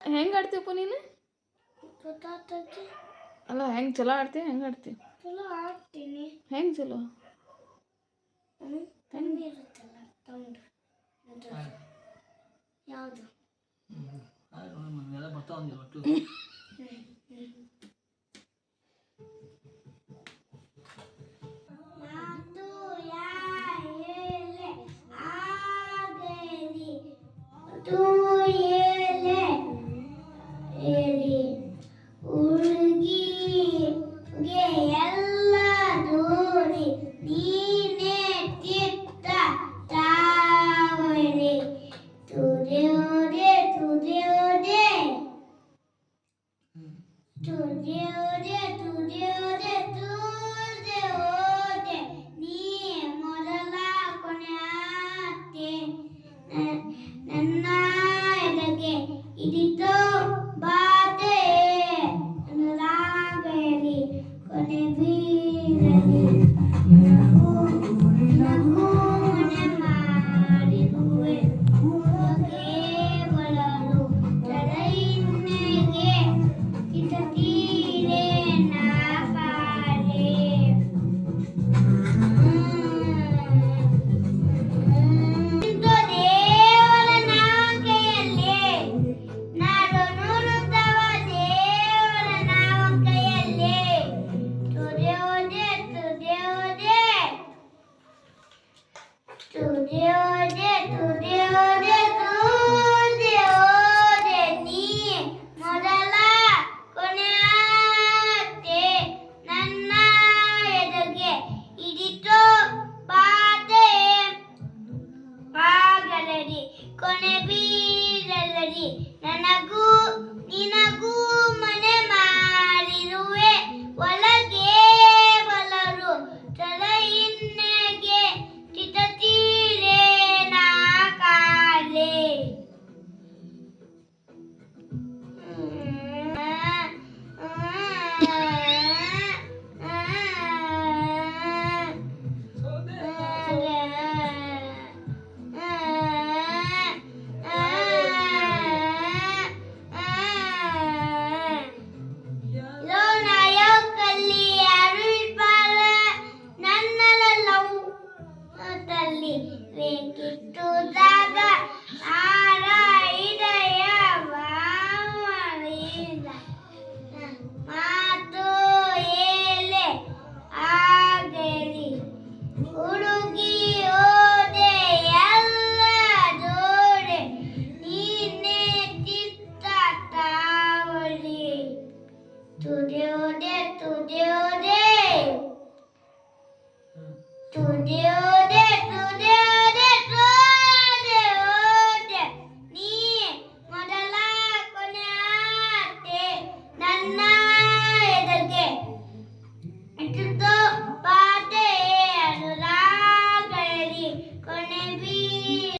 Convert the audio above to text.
ಹೆಂಗೆ ಆಡ್ತೀವಪ್ಪ ನೀನು? ಅಲ್ಲ ಹೆಂಗೆ ಚಲೋ ಆಡ್ತೀವಿ, ಹೆಂಗೆ ಆಡ್ತೀವಿ? ಚಲೋ ಆಡ್ತೀನಿ. ಹೆಂಗೆ ಚಲೋ? ತಂದು ಇರುತ್ತಲ್ಲ ತಂದು ಯಾವುದು ಎಲ್ಲ ಬರ್ತಾ ಒಂದು ಒಟ್ಟು ಮಾತು ಹೇಳೆ ಆಗಲಿ ತೂ ಹೇಳೆ ಹೇಳಿ ಹುಡುಗಿಗೆ ಎಲ್ಲ ದೂರಿ ನೀನೇ ಚಿತ್ತ ತಾವರೆ ತುದಿಯೋದೆ ತುದಿಯೋದೆ ತುದಿಯೋದೆ ತುದಿಯೋದೆ ತುದಿಯೋದೆ ನೀ ಮೊದಲ ಕೊನೆ ಆತೆ ನನ್ನ ಎದೆಗೆ ಇದಿತೋ ಬಾತೆ ರಾಗಲಿ ಕೊನೆ ಬೀರಲಿ ನಗು ನಗು ಮನೆ ಮಾಡಿರುವೆ ಹೊಗೆ ಬರಲು ತಡೆಯಿನ್ನೆಗೆ ಕಿಟಕೀರೆ ನಾಕಾರೆ ಇಂದು ದೇವರ ನಾಕೆಯಲ್ಲಿ ನಾಡು ನುಡಿದವ ದೇವರ ನಾವಕೆಯಲ್ಲಿ ತುದಿಯೋದೆ ತುದಿಯೋದೆ ತುದಿಯೋದೆ ತುದಿಯೋದೆ ತುದಿಯೋದೆ ನೀ ಮೊದಲ ಕೊನೆ ಆತೆ ನನ್ನ ಎದೆಗೆ ಇದಿತೋ ಬಾಧೆ ಆಗಲಡಿ ಕೊನೆ ಬೀರಲಡಿ ನನಗೂ ನಿನಗೂ ಮನೆ ಮಾಡಿರುವೆ ಒಳಗೆ ಬಲರು ತಲೆಯಿನ್ನೆಗೆ ಚಿತತೀರೆ ನಾಕಾಲೆ ಲೋನಾಯೋಕಲ್ಲಿ ಅರುಳ್ಪಾಲ ನನ್ನಲ ಲವ್ ತಲ್ಲಿ ಬೇಕಿಟ್ಟುದಾಗ ಆರ ಇದಯ ಭಾವಳಿದ ಮಾತು ಏಲೆ ಆಗಲಿ ಹುಡುಗಿ ಓದೆ ಎಲ್ಲ ಜೋಡೆ ನೀನೆ ಚಿತ್ತ ತಾವಳಿ ತುದಿಯೋದೆ ತುದಿಯೋದೆ ತುದಿಯೋದೆ